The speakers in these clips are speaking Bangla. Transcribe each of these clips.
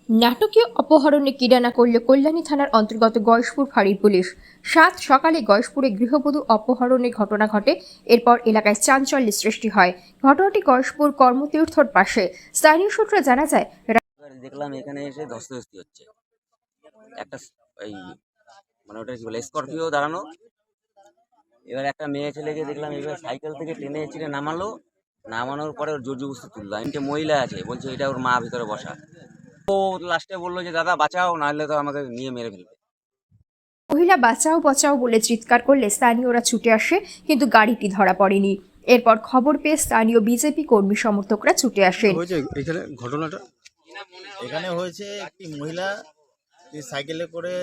নাটকীয় অপহরণে কিডানা করল কল্যাণী থানার অন্তর্গত গয়েশপুর ফাঁড়ির পুলিশ। 7 সকালে গয়েশপুরে গৃহবধূ অপহরণের ঘটনা ঘটে। এরপর এলাকায় চাঞ্চল্যের সৃষ্টি হয়। ঘটনাটি গয়েশপুর কর্মতীর্থর পাশে। স্থানীয় সূত্রে জানা যায়, দেখলাম এখানে এসে ধস্তাধস্তি হচ্ছে। একটা এই ওটা কি বলে স্করপিও দাঁড়ানো। এবার একটা মেয়ে ছেলেকে দেখলাম এবার সাইকেল থেকে টেনে ছিঁড়ে নামানোর পরে ওর জোর জবরদস্তি তুললো। একটা মহিলা আছে, বলছে এটা ওর মা ভিতরে বসা। ও লাস্টে বললো যে দাদা বাঁচাও, নাহলে তো আমাকে নিয়ে মেরে ফেলবে। মহিলা বাঁচাও বাঁচাও বলে চিৎকার করলে স্থানীয়রা ছুটে আসে, কিন্তু গাড়িটি ধরা পড়েনি। এরপর খবর পেয়ে স্থানীয় বিজেপি কর্মী সমর্থকরা ছুটে আসেন। এখানে ঘটনাটা এখানে হয়েছে, একটি মহিলা সাইকেলে করে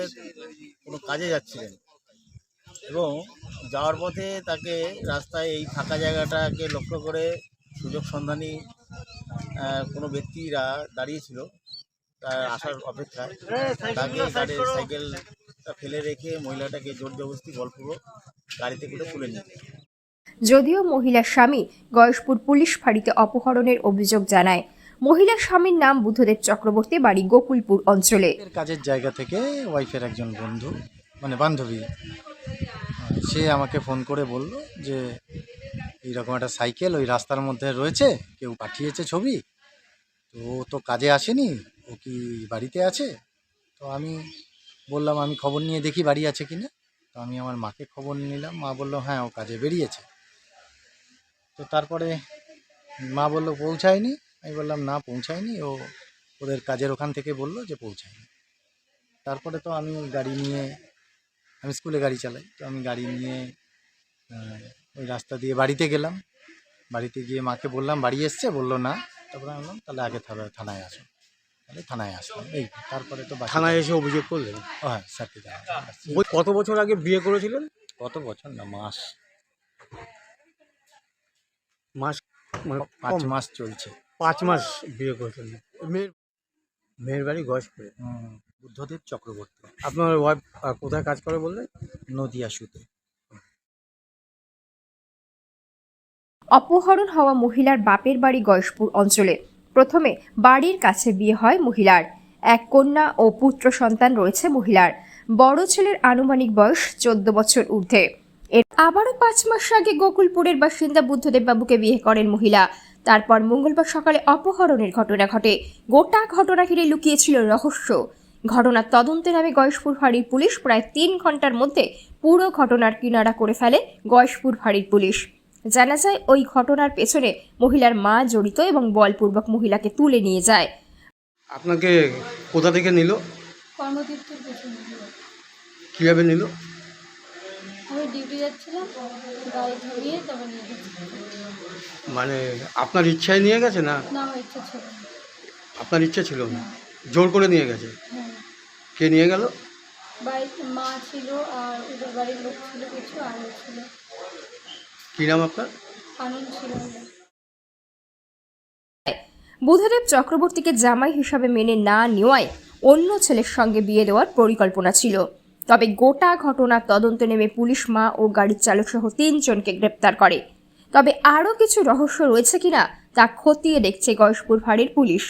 কোনো কাজে যাচ্ছিলেন এবং যাওয়ার পথে তাকে রাস্তায় এই ফাঁকা জায়গাটাকে লক্ষ্য করে সুযোগ সন্ধানী কোনো ব্যক্তিরা দাঁড়িয়েছিল তার আসার অপেক্ষায়। তাকে গাড়ির সাইকেলটা ফেলে রেখে মহিলাটাকে জোর জবরদস্তি বলপূর্বক গাড়িতে করে তুলে নিয়ে। যদিও মহিলার স্বামী গয়েশপুর পুলিশ ফাঁড়িতে অপহরণের অভিযোগ জানায়। মহিলার স্বামীর নাম বুদ্ধদেব চক্রবর্তী, বাড়ি গোকুলপুর অঞ্চলে। কাজের জায়গা থেকে ওয়াইফের একজন বন্ধু বান্ধবী, সে আমাকে ফোন করে বলল যে এইরকম একটা সাইকেল ওই রাস্তার মধ্যে রয়েছে, কেউ পাঠিয়েছে ছবি, তো ও তো কাজে আসেনি, ও কি বাড়িতে আছে? তো আমি বললাম আমি খবর নিয়ে দেখি বাড়ি আছে কিনা। তো আমি আমার মাকে খবর নিলাম, মা বললো হ্যাঁ ও কাজে বেরিয়েছে। তো তারপরে মা বললো পৌঁছায়নি। আমি বললাম না পৌঁছায়নি, ওদের কাজের ওখান থেকে বললো যে পৌঁছায়নি। তারপরে তো আমি স্কুলে গাড়ি চালাই, তো আমি গাড়ি নিয়ে ওই রাস্তা দিয়ে বাড়িতে গেলাম। বাড়িতে গিয়ে মাকে বললাম বাড়ি এসছে, বললো না। তারপরে আমি বললাম তাহলে আগে থানায় আসো। তাহলে থানায় আসলাম। এই তারপরে তো থানায় এসে অভিযোগ করলেন? হ্যাঁ স্যারকে জানালাম। কত বছর আগে বিয়ে করেছিলেন? কত বছর না, মাস মানে 5 মাস চলছে। 5 মাস বিয়ে করেছিলেন। মেয়ের বাড়ি গয়েশপুরে। বুদ্ধদেব চক্রবর্তী। আপনার ওয়াইফ কোথায় কাজ করে বললেন? নদিয়া সুতে। অপহরণ হওয়া মহিলার বাপের বাড়ি গয়েশপুর অঞ্চলে। প্রথমে বাড়ির কাছে বিয়ে হয় মহিলার। এক কন্যা ও পুত্র সন্তান রয়েছে মহিলার। বড় ছেলের আনুমানিক বয়স 14 বছর ঊর্ধ্বে। এর আবারও 5 মাস আগে গোকুলপুরের বাসিন্দা বুদ্ধদেব বাবুকে বিয়ে করেন মহিলা। তারপর মঙ্গলবার সকালে অপহরণের ঘটনা ঘটে। গোটা ঘটনা ঘিরে লুকিয়েছিল রহস্য। ঘটনার তদন্তে নামে গয়েশপুর ফাঁড়ির পুলিশ। প্রায় 3 ঘন্টার মধ্যে পুরো ঘটনার কিনারা করে ফেলে গয়েশপুর ফাঁড়ির পুলিশ। জানা যায় ওই ঘটনার পেছনে মহিলার মা জড়িত এবং বলপূর্বক মহিলাকে তুলে নিয়ে যায়। আপনাকে কোথা থেকে নিল? কর্মতীর্থের পেছনে। কীভাবে নিল? আমি ডিউটি যাচ্ছিলাম, গাড়ি ধরিয়ে তবে নিয়ে গেছি। মানে আপনার ইচ্ছায় নিয়ে গেছে না? না, আমার ইচ্ছা ছিল না। আপনার ইচ্ছা ছিল না, জোর করে নিয়ে গেছে? হ্যাঁ, কে নিয়ে গেল? বাড়িতে মা ছিল আর ওদের বাড়ির লোক ছিল কিছু, আর ও ছিল। কী নাম আপনার? আনন্দ ছিল। বুদ্ধদেব চক্রবর্তীকে জামাই হিসাবে মেনে না নেওয়ায় অন্য ছেলের সঙ্গে বিয়ে দেওয়ার পরিকল্পনা ছিল। তবে গোটা ঘটনার তদন্তে নেমে পুলিশ মা ও গাড়ির চালক সহ 3 জনকে গ্রেপ্তার করে। তবে আরও কিছু রহস্য রয়েছে কিনা তা খতিয়ে দেখছে গয়েশপুর ফাঁড়ির পুলিশ।